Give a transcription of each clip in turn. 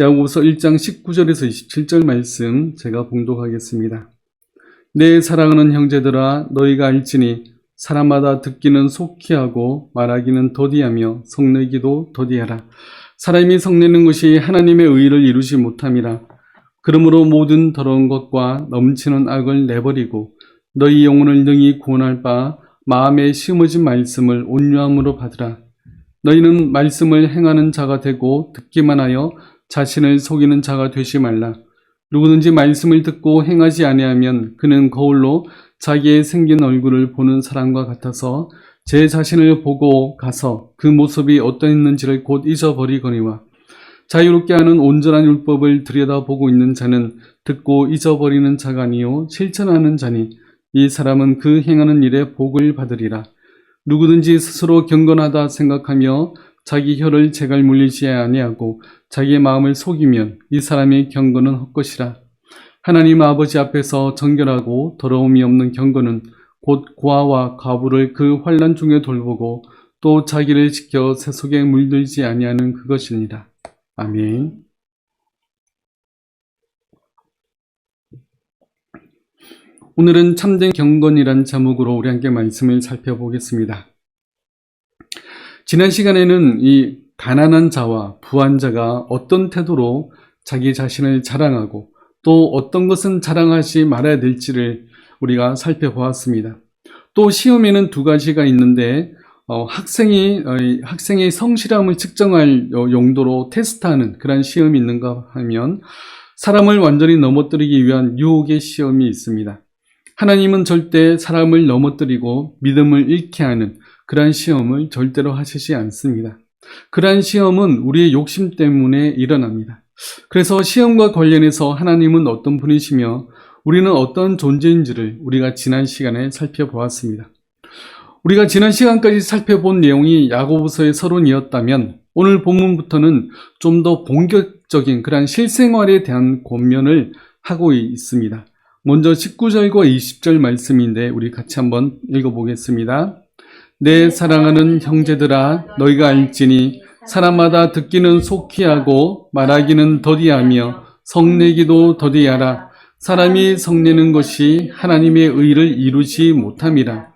야고보서 1장 19절에서 27절 말씀 제가 봉독하겠습니다. 내 사랑하는 형제들아, 너희가 알지니 사람마다 듣기는 속히 하고 말하기는 더디하며 성내기도 더디하라. 사람이 성내는 것이 하나님의 의를 이루지 못함이라. 그러므로 모든 더러운 것과 넘치는 악을 내버리고 너희 영혼을 능히 구원할 바 마음에 심어진 말씀을 온유함으로 받으라. 너희는 말씀을 행하는 자가 되고 듣기만 하여 자신을 속이는 자가 되지 말라. 누구든지 말씀을 듣고 행하지 아니하면 그는 거울로 자기의 생긴 얼굴을 보는 사람과 같아서 제 자신을 보고 가서 그 모습이 어떠했는지를 곧 잊어버리거니와, 자유롭게 하는 온전한 율법을 들여다보고 있는 자는 듣고 잊어버리는 자가 아니요 실천하는 자니 이 사람은 그 행하는 일에 복을 받으리라. 누구든지 스스로 경건하다 생각하며 자기 혀를 재갈 물리지 아니하고 자기의 마음을 속이면 이 사람의 경건은 헛것이라. 하나님 아버지 앞에서 정결하고 더러움이 없는 경건은 곧 고아와 과부를 그 환난 중에 돌보고 또 자기를 지켜 세속에 물들지 아니하는 그것이니라. 아멘. 오늘은 참된 경건이란 제목으로 우리 함께 말씀을 살펴보겠습니다. 지난 시간에는 이 가난한 자와 부한 자가 어떤 태도로 자기 자신을 자랑하고 또 어떤 것은 자랑하지 말아야 될지를 우리가 살펴보았습니다. 또 시험에는 두 가지가 있는데 학생의 성실함을 측정할 용도로 테스트하는 그런 시험이 있는가 하면 사람을 완전히 넘어뜨리기 위한 유혹의 시험이 있습니다. 하나님은 절대 사람을 넘어뜨리고 믿음을 잃게 하는 그러한 시험을 절대로 하시지 않습니다. 그러한 시험은 우리의 욕심 때문에 일어납니다. 그래서 시험과 관련해서 하나님은 어떤 분이시며 우리는 어떤 존재인지를 우리가 지난 시간에 살펴보았습니다. 우리가 지난 시간까지 살펴본 내용이 야고보서의 서론이었다면 오늘 본문부터는 좀 더 본격적인 그런 실생활에 대한 권면을 하고 있습니다. 먼저 19절과 20절 말씀인데 우리 같이 한번 읽어보겠습니다. 내 사랑하는 형제들아, 너희가 알지니 사람마다 듣기는 속히 하고 말하기는 더디하며 성내기도 더디하라. 사람이 성내는 것이 하나님의 의를 이루지 못함이라.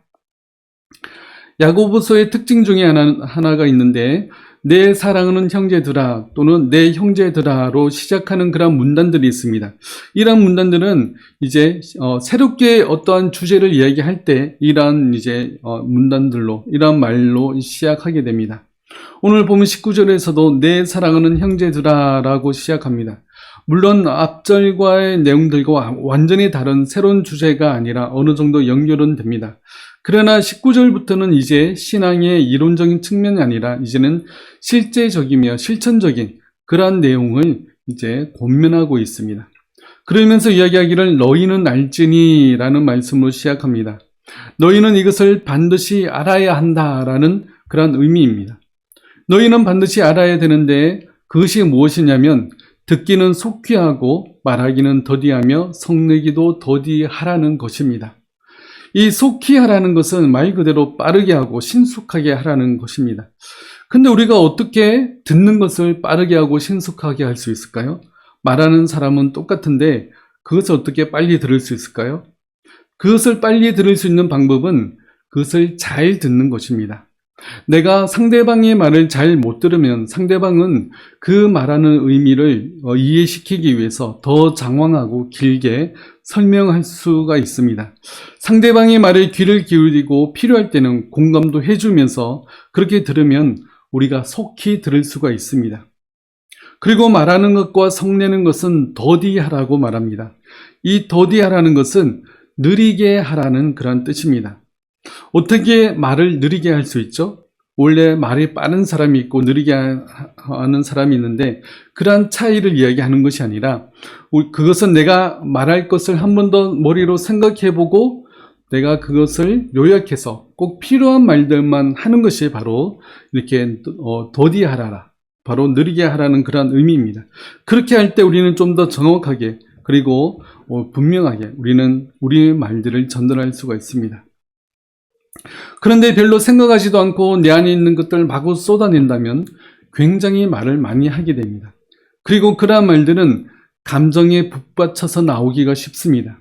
야고보서의 특징 중에 하나가 있는데 내 사랑하는 형제들아 또는 내 형제들아로 시작하는 그런 문단들이 있습니다. 이러한 문단들은 이제 새롭게 어떠한 주제를 이야기할 때 이러한 이제 문단들로 이러한 말로 시작하게 됩니다. 오늘 보면 19절에서도 내 사랑하는 형제들아라고 시작합니다. 물론 앞절과의 내용들과 완전히 다른 새로운 주제가 아니라 어느 정도 연결은 됩니다. 그러나 19절부터는 이제 신앙의 이론적인 측면이 아니라 이제는 실제적이며 실천적인 그러한 내용을 이제 권면하고 있습니다. 그러면서 이야기하기를 너희는 알지니 라는 말씀으로 시작합니다. 너희는 이것을 반드시 알아야 한다라는 그러한 의미입니다. 너희는 반드시 알아야 되는데 그것이 무엇이냐면 듣기는 속히 하고 말하기는 더디하며 성내기도 더디하라는 것입니다. 이 속히 하라는 것은 말 그대로 빠르게 하고 신속하게 하라는 것입니다. 근데 우리가 어떻게 듣는 것을 빠르게 하고 신속하게 할 수 있을까요? 말하는 사람은 똑같은데 그것을 어떻게 빨리 들을 수 있을까요? 그것을 빨리 들을 수 있는 방법은 그것을 잘 듣는 것입니다. 내가 상대방의 말을 잘 못 들으면 상대방은 그 말하는 의미를 이해시키기 위해서 더 장황하고 길게 설명할 수가 있습니다. 상대방의 말에 귀를 기울이고 필요할 때는 공감도 해주면서 그렇게 들으면 우리가 속히 들을 수가 있습니다. 그리고 말하는 것과 성내는 것은 더디하라고 말합니다. 이 더디하라는 것은 느리게 하라는 그런 뜻입니다. 어떻게 말을 느리게 할 수 있죠? 원래 말이 빠른 사람이 있고 느리게 하는 사람이 있는데 그러한 차이를 이야기하는 것이 아니라 그것은 내가 말할 것을 한 번 더 머리로 생각해보고 내가 그것을 요약해서 꼭 필요한 말들만 하는 것이 바로 이렇게 더디하라, 바로 느리게 하라는 그런 의미입니다. 그렇게 할 때 우리는 좀 더 정확하게 그리고 분명하게 우리는 우리의 말들을 전달할 수가 있습니다. 그런데 별로 생각하지도 않고 내 안에 있는 것들을 마구 쏟아낸다면 굉장히 말을 많이 하게 됩니다. 그리고 그러한 말들은 감정에 북받쳐서 나오기가 쉽습니다.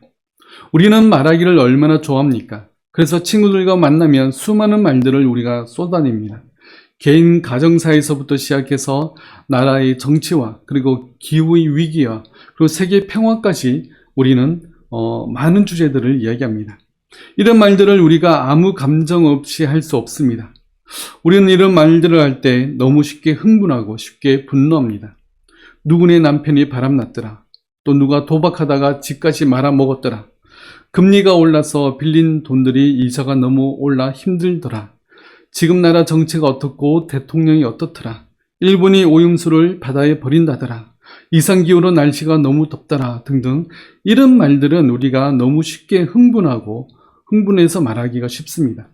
우리는 말하기를 얼마나 좋아합니까? 그래서 친구들과 만나면 수많은 말들을 우리가 쏟아냅니다. 개인 가정사에서부터 시작해서 나라의 정치와 그리고 기후의 위기와 그리고 세계 평화까지 우리는 많은 주제들을 이야기합니다. 이런 말들을 우리가 아무 감정 없이 할 수 없습니다. 우리는 이런 말들을 할 때 너무 쉽게 흥분하고 쉽게 분노합니다. 누구네 남편이 바람났더라. 또 누가 도박하다가 집까지 말아먹었더라. 금리가 올라서 빌린 돈들이 이자가 너무 올라 힘들더라. 지금 나라 정치가 어떻고 대통령이 어떻더라. 일본이 오염수를 바다에 버린다더라. 이상기후로 날씨가 너무 덥더라 등등 이런 말들은 우리가 너무 쉽게 흥분해서 말하기가 쉽습니다.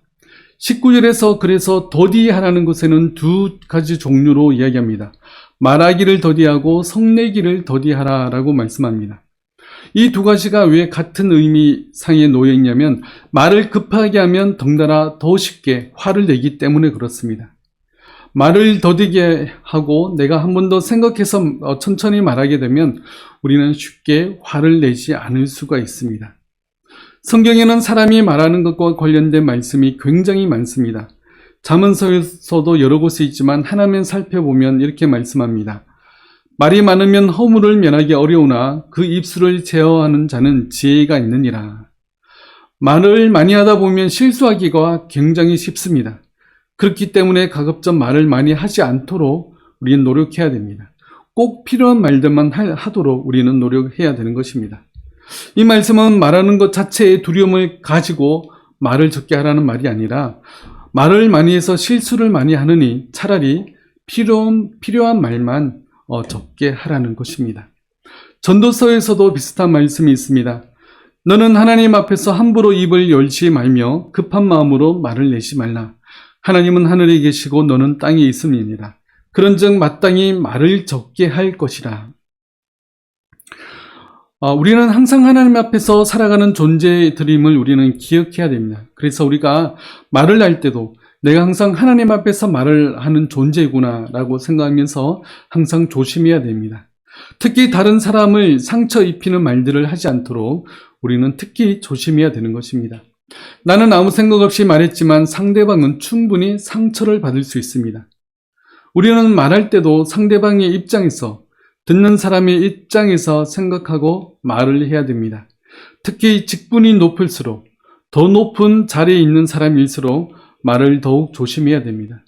19절에서 그래서 더디하라는 것에는 두 가지 종류로 이야기합니다. 말하기를 더디하고 성내기를 더디하라라고 말씀합니다. 이 두 가지가 왜 같은 의미상에 놓여 있냐면 말을 급하게 하면 덩달아 더 쉽게 화를 내기 때문에 그렇습니다. 말을 더디게 하고 내가 한 번 더 생각해서 천천히 말하게 되면 우리는 쉽게 화를 내지 않을 수가 있습니다. 성경에는 사람이 말하는 것과 관련된 말씀이 굉장히 많습니다. 잠언서에서도 여러 곳에 있지만 하나만 살펴보면 이렇게 말씀합니다. 말이 많으면 허물을 면하기 어려우나 그 입술을 제어하는 자는 지혜가 있느니라. 말을 많이 하다 보면 실수하기가 굉장히 쉽습니다. 그렇기 때문에 가급적 말을 많이 하지 않도록 우리는 노력해야 됩니다. 꼭 필요한 말들만 하도록 우리는 노력해야 되는 것입니다. 이 말씀은 말하는 것 자체의 두려움을 가지고 말을 적게 하라는 말이 아니라 말을 많이 해서 실수를 많이 하느니 차라리 필요한 말만 적게 하라는 것입니다. 전도서에서도 비슷한 말씀이 있습니다. 너는 하나님 앞에서 함부로 입을 열지 말며 급한 마음으로 말을 내지 말라. 하나님은 하늘에 계시고 너는 땅에 있음이니라. 그런즉 마땅히 말을 적게 할 것이라. 우리는 항상 하나님 앞에서 살아가는 존재들임을 우리는 기억해야 됩니다. 그래서 우리가 말을 할 때도 내가 항상 하나님 앞에서 말을 하는 존재구나 라고 생각하면서 항상 조심해야 됩니다. 특히 다른 사람을 상처 입히는 말들을 하지 않도록 우리는 특히 조심해야 되는 것입니다. 나는 아무 생각 없이 말했지만 상대방은 충분히 상처를 받을 수 있습니다. 우리는 말할 때도 상대방의 입장에서 듣는 사람의 입장에서 생각하고 말을 해야 됩니다. 특히 직분이 높을수록 더 높은 자리에 있는 사람일수록 말을 더욱 조심해야 됩니다.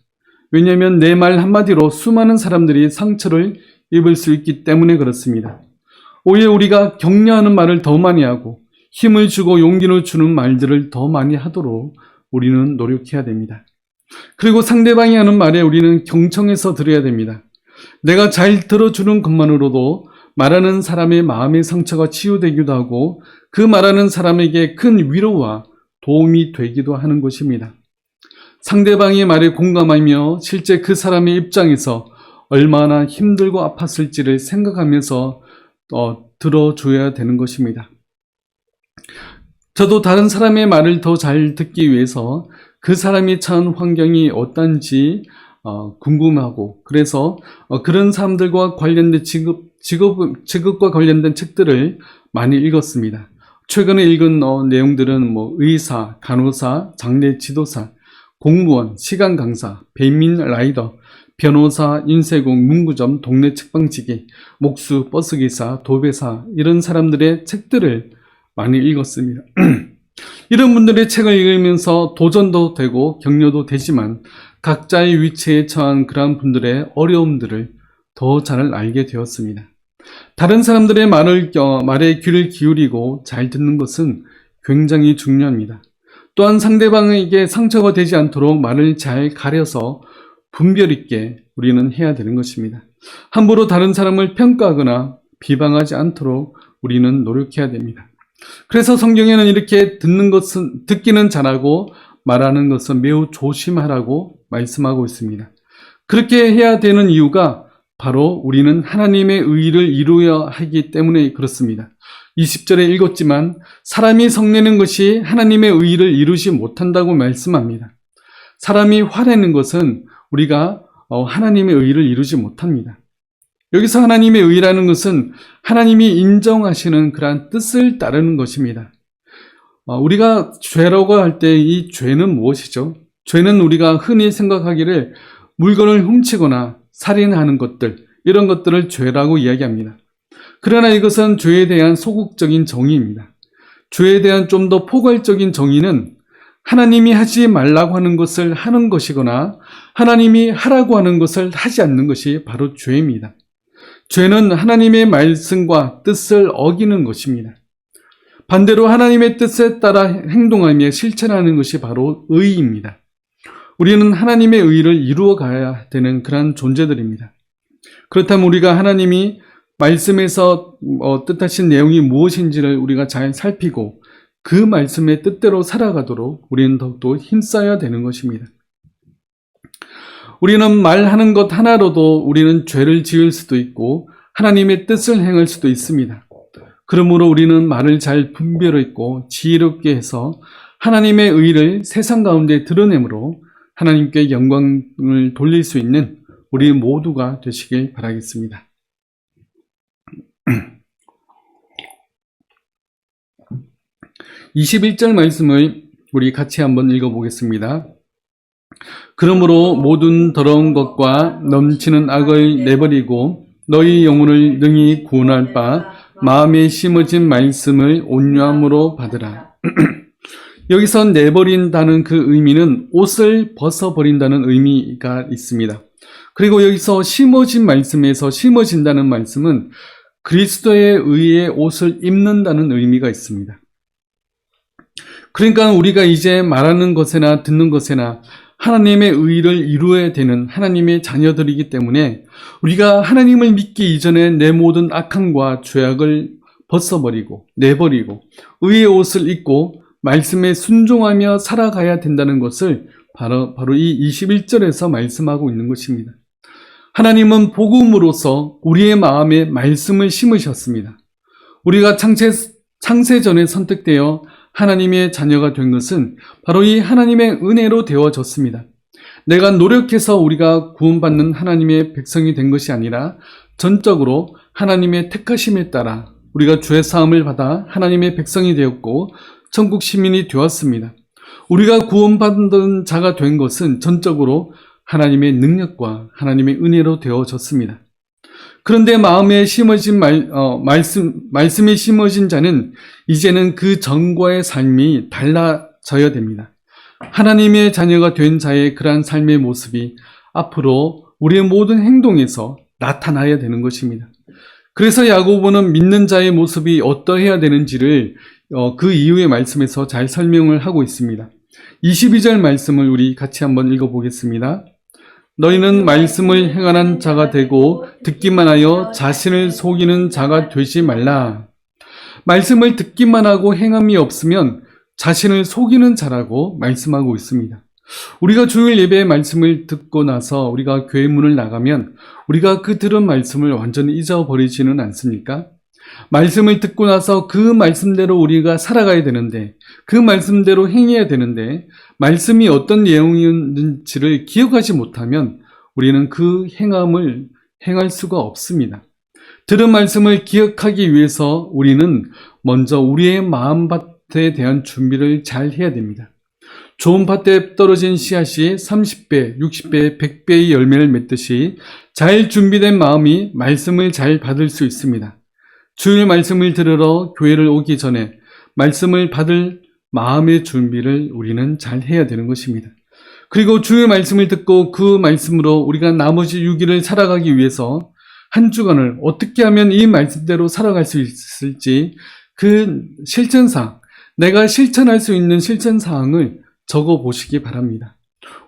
왜냐하면 내 말 한마디로 수많은 사람들이 상처를 입을 수 있기 때문에 그렇습니다. 오히려 우리가 격려하는 말을 더 많이 하고 힘을 주고 용기를 주는 말들을 더 많이 하도록 우리는 노력해야 됩니다. 그리고 상대방이 하는 말에 우리는 경청해서 들어야 됩니다. 내가 잘 들어주는 것만으로도 말하는 사람의 마음의 상처가 치유되기도 하고 그 말하는 사람에게 큰 위로와 도움이 되기도 하는 것입니다. 상대방의 말에 공감하며 실제 그 사람의 입장에서 얼마나 힘들고 아팠을지를 생각하면서 들어줘야 되는 것입니다. 저도 다른 사람의 말을 더 잘 듣기 위해서 그 사람이 처한 환경이 어떤지 궁금하고 그래서 그런 사람들과 관련된 직업과 관련된 책들을 많이 읽었습니다. 최근에 읽은 내용들은 의사, 간호사, 장례 지도사, 공무원, 시간 강사, 배민 라이더, 변호사, 인쇄공, 문구점, 동네 책방지기, 목수, 버스기사, 도배사 이런 사람들의 책들을 많이 읽었습니다. 이런 분들의 책을 읽으면서 도전도 되고 격려도 되지만 각자의 위치에 처한 그러한 분들의 어려움들을 더 잘 알게 되었습니다. 다른 사람들의 말에 귀를 기울이고 잘 듣는 것은 굉장히 중요합니다. 또한 상대방에게 상처가 되지 않도록 말을 잘 가려서 분별 있게 우리는 해야 되는 것입니다. 함부로 다른 사람을 평가하거나 비방하지 않도록 우리는 노력해야 됩니다. 그래서 성경에는 이렇게 듣기는 잘하고 말하는 것은 매우 조심하라고 말씀하고 있습니다. 그렇게 해야 되는 이유가 바로 우리는 하나님의 의를 이루어야 하기 때문에 그렇습니다. 20절에 읽었지만 사람이 성내는 것이 하나님의 의를 이루지 못한다고 말씀합니다. 사람이 화내는 것은 우리가 하나님의 의를 이루지 못합니다. 여기서 하나님의 의라는 것은 하나님이 인정하시는 그러한 뜻을 따르는 것입니다. 우리가 죄라고 할 때 이 죄는 무엇이죠? 죄는 우리가 흔히 생각하기를 물건을 훔치거나 살인하는 것들, 이런 것들을 죄라고 이야기합니다. 그러나 이것은 죄에 대한 소극적인 정의입니다. 죄에 대한 좀 더 포괄적인 정의는 하나님이 하지 말라고 하는 것을 하는 것이거나 하나님이 하라고 하는 것을 하지 않는 것이 바로 죄입니다. 죄는 하나님의 말씀과 뜻을 어기는 것입니다. 반대로 하나님의 뜻에 따라 행동하며 실천하는 것이 바로 의입니다. 우리는 하나님의 의를 이루어 가야 되는 그런 존재들입니다. 그렇다면 우리가 하나님이 말씀에서 뜻하신 내용이 무엇인지를 우리가 잘 살피고 그 말씀의 뜻대로 살아가도록 우리는 더욱더 힘써야 되는 것입니다. 우리는 말하는 것 하나로도 우리는 죄를 지을 수도 있고 하나님의 뜻을 행할 수도 있습니다. 그러므로 우리는 말을 잘 분별했고 지혜롭게 해서 하나님의 의를 세상 가운데 드러내므로 하나님께 영광을 돌릴 수 있는 우리 모두가 되시길 바라겠습니다. 21절 말씀을 우리 같이 한번 읽어보겠습니다. 그러므로 모든 더러운 것과 넘치는 악을 내버리고 너희 영혼을 능히 구원할 바 마음에 심어진 말씀을 온유함으로 받으라. 여기서 내버린다는 그 의미는 옷을 벗어버린다는 의미가 있습니다. 그리고 여기서 심어진 말씀에서 심어진다는 말씀은 그리스도의 의의 옷을 입는다는 의미가 있습니다. 그러니까 우리가 이제 말하는 것에나 듣는 것에나 하나님의 의를 이루어야 되는 하나님의 자녀들이기 때문에 우리가 하나님을 믿기 이전에 내 모든 악함과 죄악을 벗어버리고 내버리고 의의 옷을 입고 말씀에 순종하며 살아가야 된다는 것을 바로 이 21절에서 말씀하고 있는 것입니다. 하나님은 복음으로서 우리의 마음에 말씀을 심으셨습니다. 우리가 창세전에 선택되어 하나님의 자녀가 된 것은 바로 이 하나님의 은혜로 되어졌습니다. 내가 노력해서 우리가 구원받는 하나님의 백성이 된 것이 아니라 전적으로 하나님의 택하심에 따라 우리가 죄 사함을 받아 하나님의 백성이 되었고 천국 시민이 되었습니다. 우리가 구원받은 자가 된 것은 전적으로 하나님의 능력과 하나님의 은혜로 되어졌습니다. 그런데 마음에 심어진 말씀이 심어진 자는 이제는 그 전과의 삶이 달라져야 됩니다. 하나님의 자녀가 된 자의 그러한 삶의 모습이 앞으로 우리의 모든 행동에서 나타나야 되는 것입니다. 그래서 야고보는 믿는 자의 모습이 어떠해야 되는지를 그 이후의 말씀에서 잘 설명을 하고 있습니다. 22절 말씀을 우리 같이 한번 읽어보겠습니다. 너희는 말씀을 행하는 자가 되고 듣기만 하여 자신을 속이는 자가 되지 말라. 말씀을 듣기만 하고 행함이 없으면 자신을 속이는 자라고 말씀하고 있습니다. 우리가 주일 예배의 말씀을 듣고 나서 우리가 교회 문을 나가면 우리가 그 들은 말씀을 완전히 잊어버리지는 않습니까? 말씀을 듣고 나서 그 말씀대로 우리가 살아가야 되는데 그 말씀대로 행해야 되는데 말씀이 어떤 내용이었는지를 기억하지 못하면 우리는 그 행함을 행할 수가 없습니다. 들은 말씀을 기억하기 위해서 우리는 먼저 우리의 마음밭에 대한 준비를 잘 해야 됩니다. 좋은 밭에 떨어진 씨앗이 30배, 60배, 100배의 열매를 맺듯이 잘 준비된 마음이 말씀을 잘 받을 수 있습니다. 주일 말씀을 들으러 교회를 오기 전에 말씀을 받을 마음의 준비를 우리는 잘 해야 되는 것입니다. 그리고 주의 말씀을 듣고 그 말씀으로 우리가 나머지 6일을 살아가기 위해서 한 주간을 어떻게 하면 이 말씀대로 살아갈 수 있을지 그 실천사항, 내가 실천할 수 있는 실천사항을 적어 보시기 바랍니다.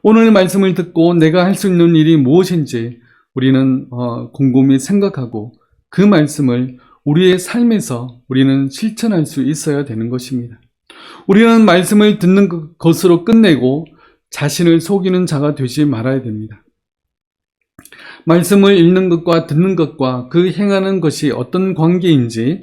오늘 말씀을 듣고 내가 할 수 있는 일이 무엇인지 우리는 곰곰이 생각하고 그 말씀을 우리의 삶에서 우리는 실천할 수 있어야 되는 것입니다. 우리는 말씀을 듣는 것으로 끝내고 자신을 속이는 자가 되지 말아야 됩니다. 말씀을 읽는 것과 듣는 것과 그 행하는 것이 어떤 관계인지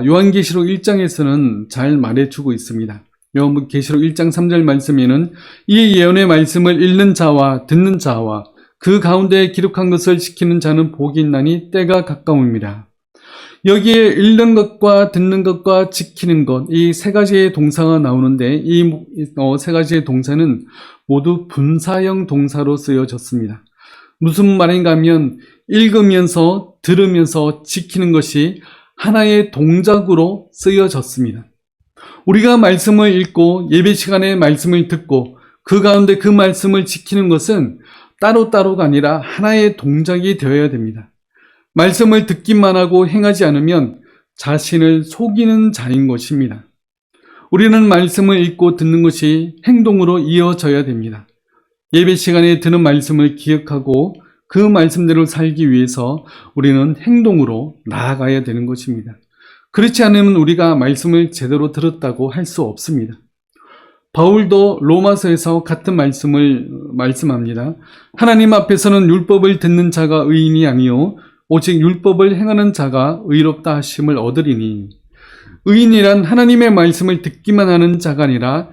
요한계시록 1장에서는 잘 말해주고 있습니다. 요한계시록 1장 3절 말씀에는 이 예언의 말씀을 읽는 자와 듣는 자와 그 가운데 기록한 것을 지키는 자는 복이 있나니 때가 가까움이라. 여기에 읽는 것과 듣는 것과 지키는 것, 이 세 가지의 동사가 나오는데 이 세 가지의 동사는 모두 분사형 동사로 쓰여졌습니다. 무슨 말인가 하면 읽으면서 들으면서 지키는 것이 하나의 동작으로 쓰여졌습니다. 우리가 말씀을 읽고 예배 시간에 말씀을 듣고 그 가운데 그 말씀을 지키는 것은 따로따로가 아니라 하나의 동작이 되어야 됩니다. 말씀을 듣기만 하고 행하지 않으면 자신을 속이는 자인 것입니다. 우리는 말씀을 읽고 듣는 것이 행동으로 이어져야 됩니다. 예배 시간에 듣는 말씀을 기억하고 그 말씀대로 살기 위해서 우리는 행동으로 나아가야 되는 것입니다. 그렇지 않으면 우리가 말씀을 제대로 들었다고 할 수 없습니다. 바울도 로마서에서 같은 말씀을 말씀합니다. 하나님 앞에서는 율법을 듣는 자가 의인이 아니요 오직 율법을 행하는 자가 의롭다 하심을 얻으리니. 의인이란 하나님의 말씀을 듣기만 하는 자가 아니라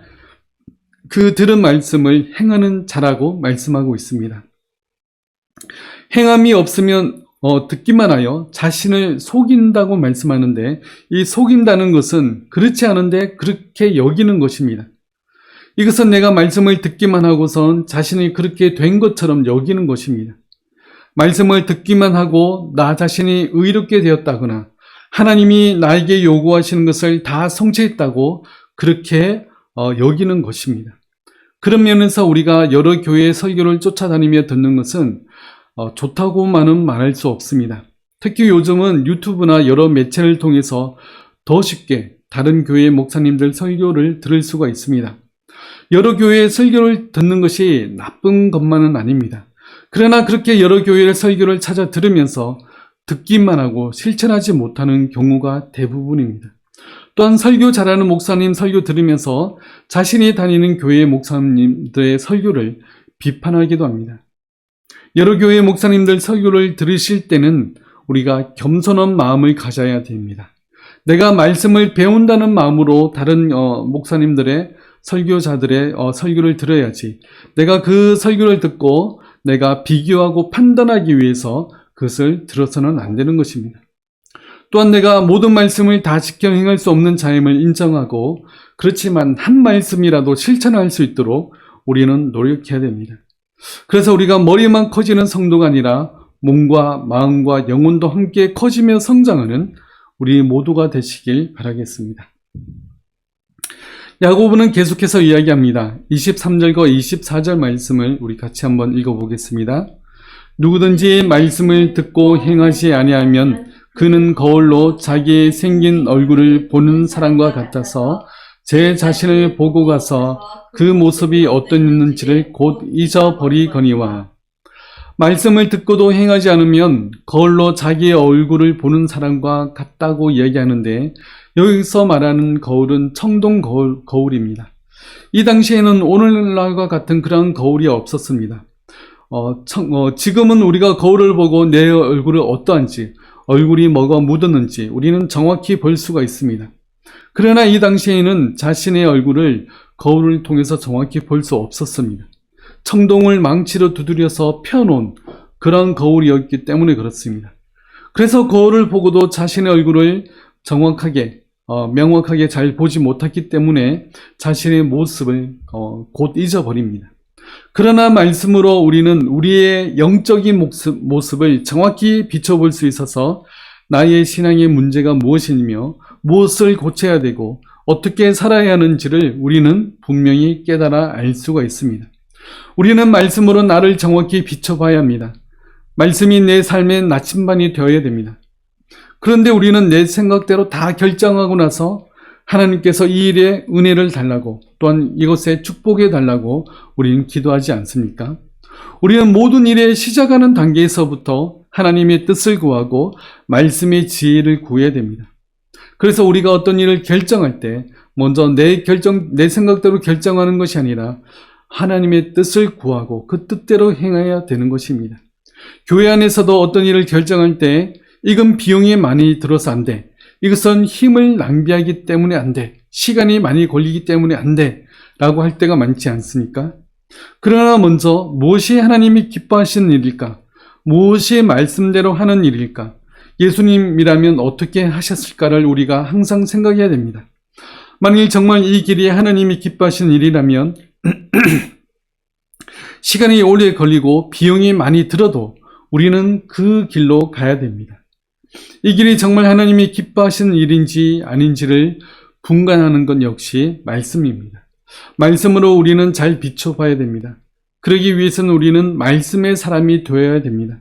그 들은 말씀을 행하는 자라고 말씀하고 있습니다. 행함이 없으면 듣기만 하여 자신을 속인다고 말씀하는데 이 속인다는 것은 그렇지 않은데 그렇게 여기는 것입니다. 이것은 내가 말씀을 듣기만 하고선 자신이 그렇게 된 것처럼 여기는 것입니다. 말씀을 듣기만 하고 나 자신이 의롭게 되었다거나 하나님이 나에게 요구하시는 것을 다 성취했다고 그렇게 여기는 것입니다. 그런 면에서 우리가 여러 교회의 설교를 쫓아다니며 듣는 것은 좋다고만은 말할 수 없습니다. 특히 요즘은 유튜브나 여러 매체를 통해서 더 쉽게 다른 교회의 목사님들 설교를 들을 수가 있습니다. 여러 교회의 설교를 듣는 것이 나쁜 것만은 아닙니다. 그러나 그렇게 여러 교회의 설교를 찾아 들으면서 듣기만 하고 실천하지 못하는 경우가 대부분입니다. 또한 설교 잘하는 목사님 설교 들으면서 자신이 다니는 교회의 목사님들의 설교를 비판하기도 합니다. 여러 교회의 목사님들 설교를 들으실 때는 우리가 겸손한 마음을 가져야 됩니다. 내가 말씀을 배운다는 마음으로 다른 목사님들의 설교자들의 설교를 들어야지 내가 그 설교를 듣고 내가 비교하고 판단하기 위해서 그것을 들어서는 안 되는 것입니다. 또한 내가 모든 말씀을 다 지켜 행할 수 없는 자임을 인정하고 그렇지만 한 말씀이라도 실천할 수 있도록 우리는 노력해야 됩니다. 그래서 우리가 머리만 커지는 성도가 아니라 몸과 마음과 영혼도 함께 커지며 성장하는 우리 모두가 되시길 바라겠습니다. 야고보는 계속해서 이야기합니다. 23절과 24절 말씀을 우리 같이 한번 읽어보겠습니다. 누구든지 말씀을 듣고 행하지 아니하면 그는 거울로 자기의 생긴 얼굴을 보는 사람과 같아서 제 자신을 보고 가서 그 모습이 어떠했는지를 곧 잊어버리거니와. 말씀을 듣고도 행하지 않으면 거울로 자기의 얼굴을 보는 사람과 같다고 이야기하는데 여기서 말하는 거울은 청동 거울입니다. 이 당시에는 오늘날과 같은 그런 거울이 없었습니다. 지금은 우리가 거울을 보고 내 얼굴이 어떠한지, 얼굴이 뭐가 묻었는지 우리는 정확히 볼 수가 있습니다. 그러나 이 당시에는 자신의 얼굴을 거울을 통해서 정확히 볼 수 없었습니다. 청동을 망치로 두드려서 펴놓은 그런 거울이었기 때문에 그렇습니다. 그래서 거울을 보고도 자신의 얼굴을 정확하게 명확하게 잘 보지 못했기 때문에 자신의 모습을 곧 잊어버립니다. 그러나 말씀으로 우리는 우리의 영적인 모습을 정확히 비춰볼 수 있어서 나의 신앙의 문제가 무엇이며 무엇을 고쳐야 되고 어떻게 살아야 하는지를 우리는 분명히 깨달아 알 수가 있습니다. 우리는 말씀으로 나를 정확히 비춰봐야 합니다. 말씀이 내 삶의 나침반이 되어야 됩니다. 그런데 우리는 내 생각대로 다 결정하고 나서 하나님께서 이 일에 은혜를 달라고 또한 이것에 축복해 달라고 우리는 기도하지 않습니까? 우리는 모든 일에 시작하는 단계에서부터 하나님의 뜻을 구하고 말씀의 지혜를 구해야 됩니다. 그래서 우리가 어떤 일을 결정할 때 먼저 내 생각대로 결정하는 것이 아니라 하나님의 뜻을 구하고 그 뜻대로 행해야 되는 것입니다. 교회 안에서도 어떤 일을 결정할 때 이건 비용이 많이 들어서 안 돼. 이것은 힘을 낭비하기 때문에 안 돼. 시간이 많이 걸리기 때문에 안 돼. 라고 할 때가 많지 않습니까? 그러나 먼저 무엇이 하나님이 기뻐하시는 일일까? 무엇이 말씀대로 하는 일일까? 예수님이라면 어떻게 하셨을까를 우리가 항상 생각해야 됩니다. 만일 정말 이 길이 하나님이 기뻐하시는 일이라면 시간이 오래 걸리고 비용이 많이 들어도 우리는 그 길로 가야 됩니다. 이 길이 정말 하나님이 기뻐하시는 일인지 아닌지를 분간하는 것 역시 말씀입니다. 말씀으로 우리는 잘 비춰봐야 됩니다. 그러기 위해서는 우리는 말씀의 사람이 되어야 됩니다.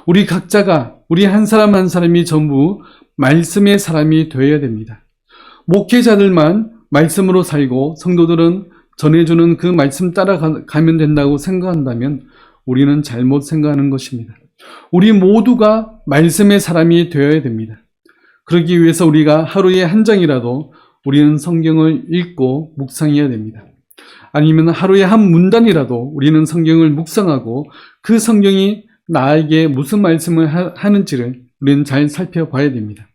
우리 각자가, 우리 한 사람 한 사람이 전부 말씀의 사람이 되어야 됩니다. 목회자들만 말씀으로 살고 성도들은 전해주는 그 말씀 따라가면 된다고 생각한다면 우리는 잘못 생각하는 것입니다. 우리 모두가 말씀의 사람이 되어야 됩니다. 그러기 위해서 우리가 하루에 한 장이라도 우리는 성경을 읽고 묵상해야 됩니다. 아니면 하루에 한 문단이라도 우리는 성경을 묵상하고 그 성경이 나에게 무슨 말씀을 하는지를 우리는 잘 살펴봐야 됩니다.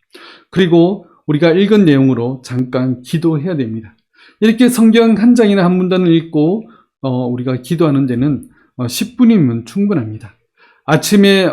그리고 우리가 읽은 내용으로 잠깐 기도해야 됩니다. 이렇게 성경 한 장이나 한 문단을 읽고 우리가 기도하는 데는 10분이면 충분합니다. 아침에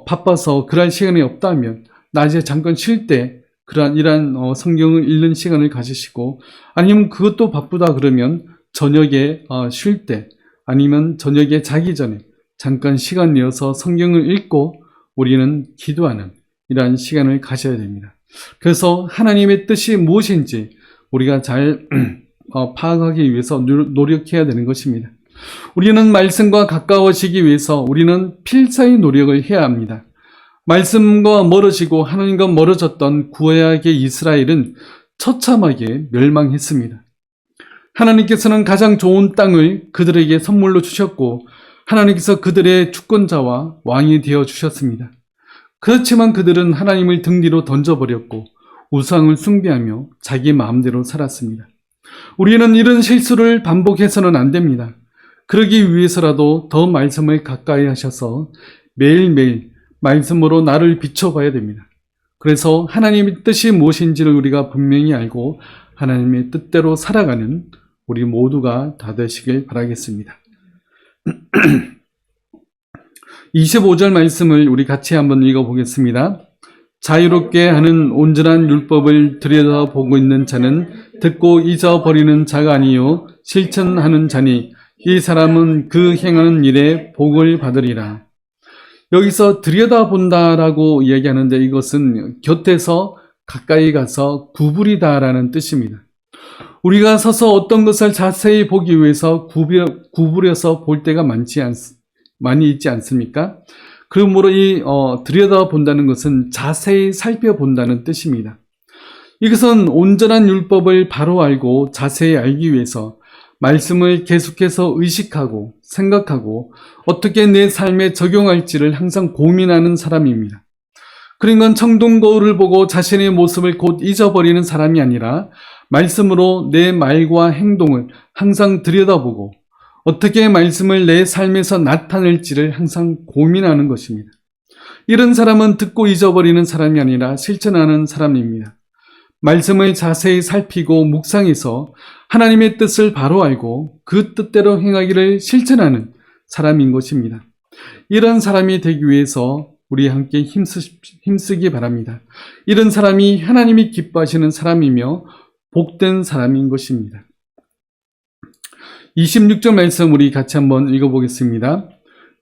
바빠서 그럴 시간이 없다면 낮에 잠깐 쉴 때 이러한 성경을 읽는 시간을 가지시고, 아니면 그것도 바쁘다 그러면 저녁에 쉴 때, 아니면 저녁에 자기 전에 잠깐 시간 내어서 성경을 읽고 우리는 기도하는 이러한 시간을 가져야 됩니다. 그래서 하나님의 뜻이 무엇인지 우리가 잘 파악하기 위해서 노력해야 되는 것입니다. 우리는 말씀과 가까워지기 위해서 우리는 필사의 노력을 해야 합니다. 말씀과 멀어지고 하나님과 멀어졌던 구약의 이스라엘은 처참하게 멸망했습니다. 하나님께서는 가장 좋은 땅을 그들에게 선물로 주셨고 하나님께서 그들의 주권자와 왕이 되어 주셨습니다. 그렇지만 그들은 하나님을 등 뒤로 던져버렸고 우상을 숭배하며 자기 마음대로 살았습니다. 우리는 이런 실수를 반복해서는 안 됩니다. 그러기 위해서라도 더 말씀을 가까이 하셔서 매일매일 말씀으로 나를 비춰봐야 됩니다. 그래서 하나님의 뜻이 무엇인지를 우리가 분명히 알고 하나님의 뜻대로 살아가는 우리 모두가 다 되시길 바라겠습니다. 25절 말씀을 우리 같이 한번 읽어보겠습니다. 자유롭게 하는 온전한 율법을 들여다보고 있는 자는 듣고 잊어버리는 자가 아니요 실천하는 자니 이 사람은 그 행하는 일에 복을 받으리라. 여기서 들여다본다라고 이야기하는데 이것은 곁에서 가까이 가서 구부리다라는 뜻입니다. 우리가 서서 어떤 것을 자세히 보기 위해서 구부려서 볼 때가 많이 있지 않습니까? 그러므로 이 들여다본다는 것은 자세히 살펴본다는 뜻입니다. 이것은 온전한 율법을 바로 알고 자세히 알기 위해서 말씀을 계속해서 의식하고 생각하고 어떻게 내 삶에 적용할지를 항상 고민하는 사람입니다. 그러니까 청동 거울을 보고 자신의 모습을 곧 잊어버리는 사람이 아니라 말씀으로 내 말과 행동을 항상 들여다보고 어떻게 말씀을 내 삶에서 나타낼지를 항상 고민하는 것입니다. 이런 사람은 듣고 잊어버리는 사람이 아니라 실천하는 사람입니다. 말씀을 자세히 살피고 묵상해서 하나님의 뜻을 바로 알고 그 뜻대로 행하기를 실천하는 사람인 것입니다. 이런 사람이 되기 위해서 우리 함께 힘쓰기 바랍니다. 이런 사람이 하나님이 기뻐하시는 사람이며 복된 사람인 것입니다. 26절 말씀 우리 같이 한번 읽어보겠습니다.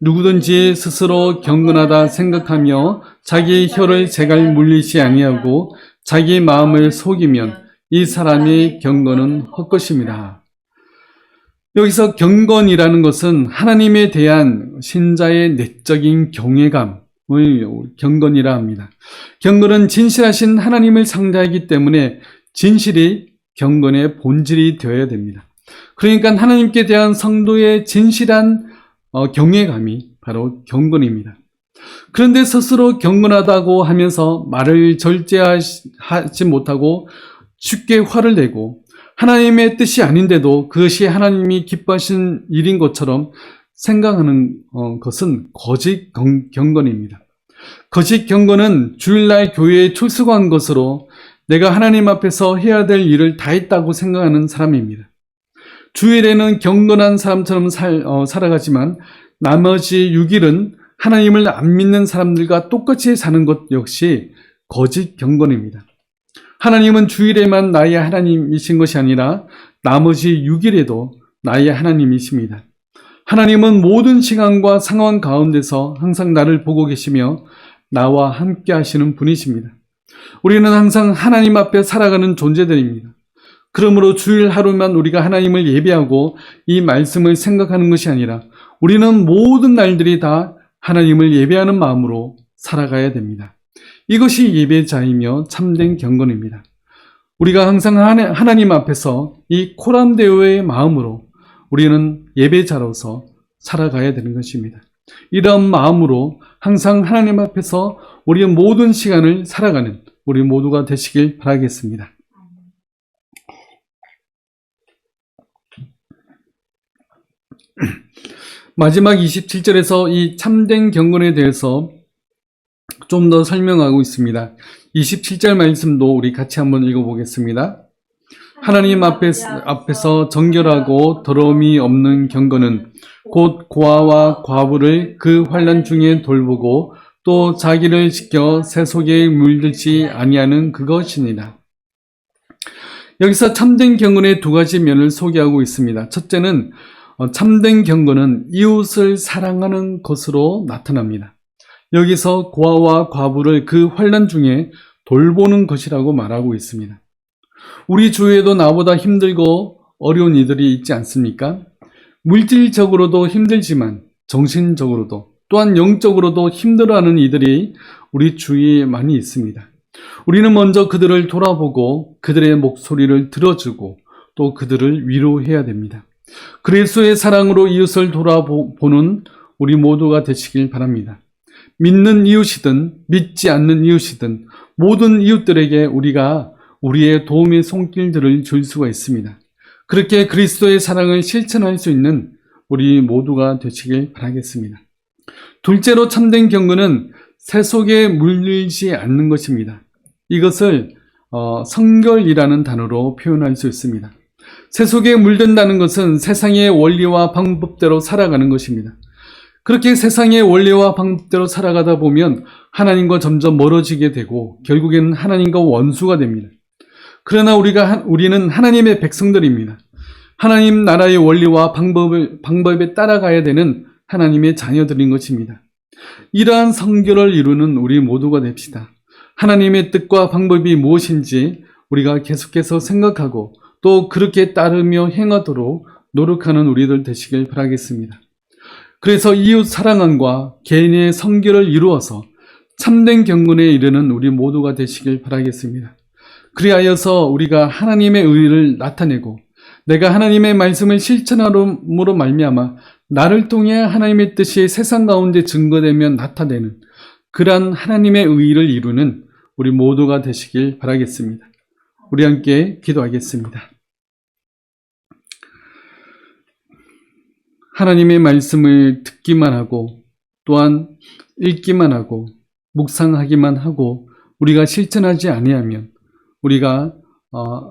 누구든지 스스로 경건하다 생각하며 자기 혀를 제갈 물리지 아니하고 자기 마음을 속이면 이 사람의 경건은 헛것입니다. 여기서 경건이라는 것은 하나님에 대한 신자의 내적인 경외감을 경건이라 합니다. 경건은 진실하신 하나님을 상대하기 때문에 진실이 경건의 본질이 되어야 됩니다. 그러니까 하나님께 대한 성도의 진실한 경외감이 바로 경건입니다. 그런데 스스로 경건하다고 하면서 말을 절제하지 못하고 쉽게 화를 내고 하나님의 뜻이 아닌데도 그것이 하나님이 기뻐하신 일인 것처럼 생각하는 것은 거짓 경건입니다. 거짓 경건은 주일날 교회에 출석한 것으로 내가 하나님 앞에서 해야 될 일을 다 했다고 생각하는 사람입니다. 주일에는 경건한 사람처럼 살아가지만 나머지 6일은 하나님을 안 믿는 사람들과 똑같이 사는 것 역시 거짓 경건입니다. 하나님은 주일에만 나의 하나님이신 것이 아니라 나머지 6일에도 나의 하나님이십니다. 하나님은 모든 시간과 상황 가운데서 항상 나를 보고 계시며 나와 함께 하시는 분이십니다. 우리는 항상 하나님 앞에 살아가는 존재들입니다. 그러므로 주일 하루만 우리가 하나님을 예배하고 이 말씀을 생각하는 것이 아니라 우리는 모든 날들이 다 하나님을 예배하는 마음으로 살아가야 됩니다. 이것이 예배자이며 참된 경건입니다. 우리가 항상 하나님 앞에서 이 코람데오의 마음으로 우리는 예배자로서 살아가야 되는 것입니다. 이런 마음으로 항상 하나님 앞에서 우리의 모든 시간을 살아가는 우리 모두가 되시길 바라겠습니다. 마지막 27절에서 이 참된 경건에 대해서 좀 더 설명하고 있습니다. 27절 말씀도 우리 같이 한번 읽어보겠습니다. 하나님 앞에서 정결하고 더러움이 없는 경건은 곧 고아와 과부를 그 환난 중에 돌보고 또 자기를 지켜 세속에 물들지 아니하는 그것이니라. 여기서 참된 경건의 두 가지 면을 소개하고 있습니다. 첫째는 참된 경건은 이웃을 사랑하는 것으로 나타납니다. 여기서 고아와 과부를 그 환난 중에 돌보는 것이라고 말하고 있습니다. 우리 주위에도 나보다 힘들고 어려운 이들이 있지 않습니까? 물질적으로도 힘들지만 정신적으로도 또한 영적으로도 힘들어하는 이들이 우리 주위에 많이 있습니다. 우리는 먼저 그들을 돌아보고 그들의 목소리를 들어주고 또 그들을 위로해야 됩니다. 그리스도의 사랑으로 이웃을 돌아보는 우리 모두가 되시길 바랍니다. 믿는 이웃이든 믿지 않는 이웃이든 모든 이웃들에게 우리가 우리의 도움의 손길들을 줄 수가 있습니다. 그렇게 그리스도의 사랑을 실천할 수 있는 우리 모두가 되시길 바라겠습니다. 둘째로 참된 경건은 세속에 물들지 않는 것입니다. 이것을 성결이라는 단어로 표현할 수 있습니다. 세속에 물든다는 것은 세상의 원리와 방법대로 살아가는 것입니다. 그렇게 세상의 원리와 방법대로 살아가다 보면 하나님과 점점 멀어지게 되고 결국에는 하나님과 원수가 됩니다. 그러나 우리는 하나님의 백성들입니다. 하나님 나라의 원리와 방법에 따라가야 되는 하나님의 자녀들인 것입니다. 이러한 성결을 이루는 우리 모두가 됩시다. 하나님의 뜻과 방법이 무엇인지 우리가 계속해서 생각하고 또 그렇게 따르며 행하도록 노력하는 우리들 되시길 바라겠습니다. 그래서 이웃 사랑함과 개인의 성결을 이루어서 참된 경건에 이르는 우리 모두가 되시길 바라겠습니다. 그리하여서 우리가 하나님의 의를 나타내고 내가 하나님의 말씀을 실천함으로 말미암아 나를 통해 하나님의 뜻이 세상 가운데 증거되며 나타내는 그러한 하나님의 의를 이루는 우리 모두가 되시길 바라겠습니다. 우리 함께 기도하겠습니다. 하나님의 말씀을 듣기만 하고 또한 읽기만 하고 묵상하기만 하고 우리가 실천하지 아니하면 우리가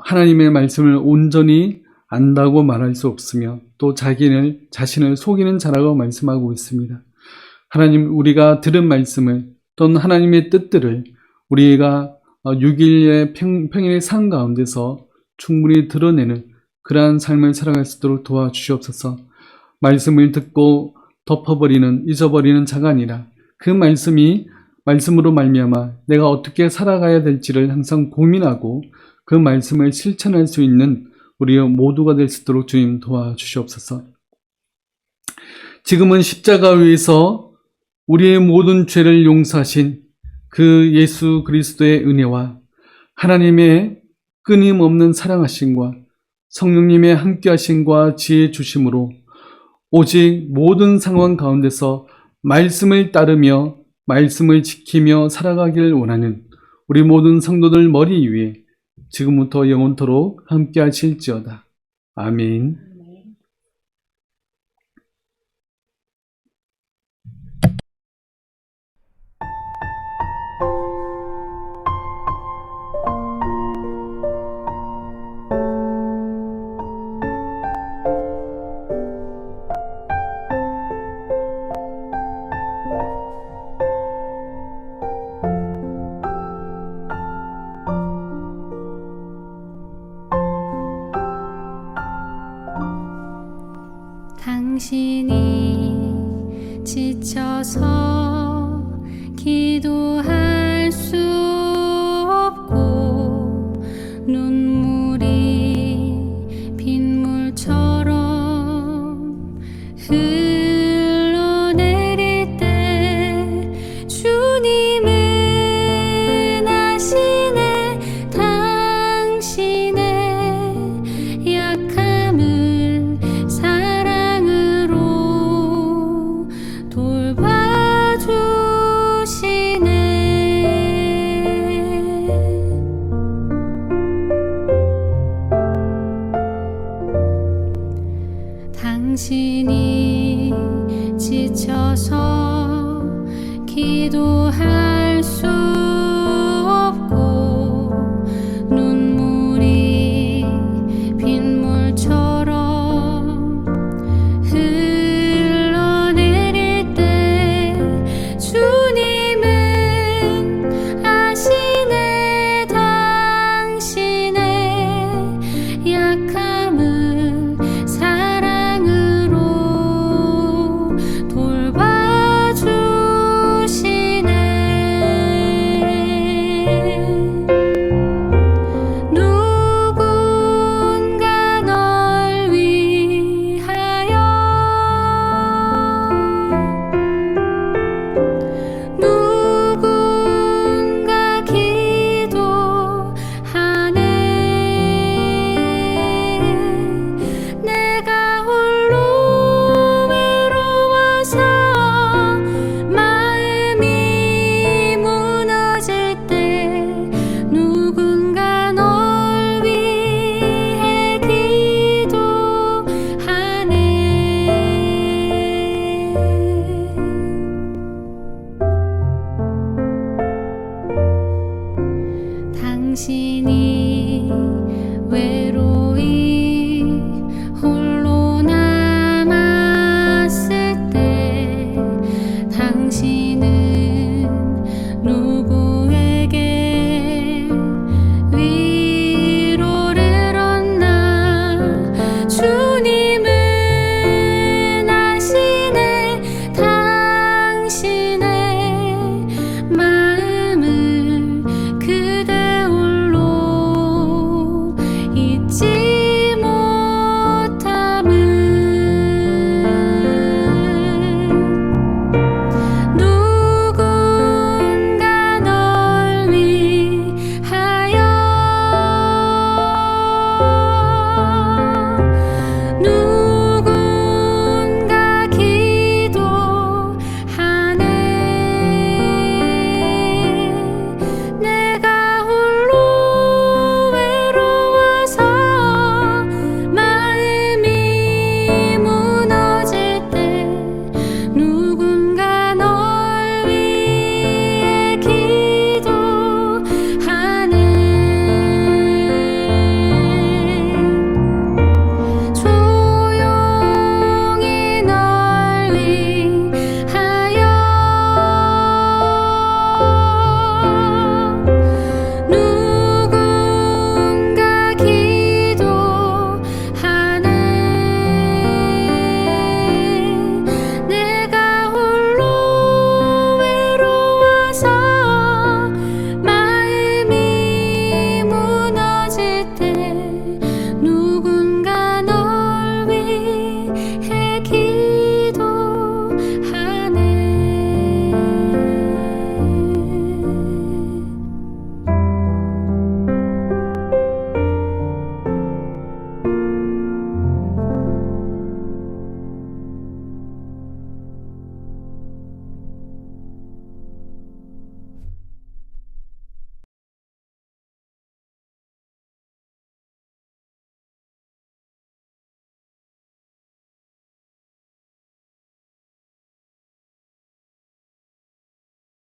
하나님의 말씀을 온전히 안다고 말할 수 없으며 또 자신을 속이는 자라고 말씀하고 있습니다. 하나님, 우리가 들은 말씀을 또는 하나님의 뜻들을 우리가 6일의 평일의 삶 가운데서 충분히 드러내는 그러한 삶을 살아갈 수 있도록 도와주시옵소서. 말씀을 듣고 덮어버리는, 잊어버리는 자가 아니라 그 말씀으로 말미암아 내가 어떻게 살아가야 될지를 항상 고민하고 그 말씀을 실천할 수 있는 우리 모두가 될 수 있도록 주님 도와주시옵소서. 지금은 십자가 위에서 우리의 모든 죄를 용서하신 그 예수 그리스도의 은혜와 하나님의 끊임없는 사랑하심과 성령님의 함께하심과 지혜 주심으로 오직 모든 상황 가운데서 말씀을 따르며 말씀을 지키며 살아가기를 원하는 우리 모든 성도들 머리 위에 지금부터 영원토록 함께 하실지어다. 아멘. 지쳐서 기도할 수 없고 눈물이 빗물처럼 흘러내릴 때 주님은 아시네. 당신의 약함을 사랑으로 돌봐주시네. 당신이 지쳐서 기도할 수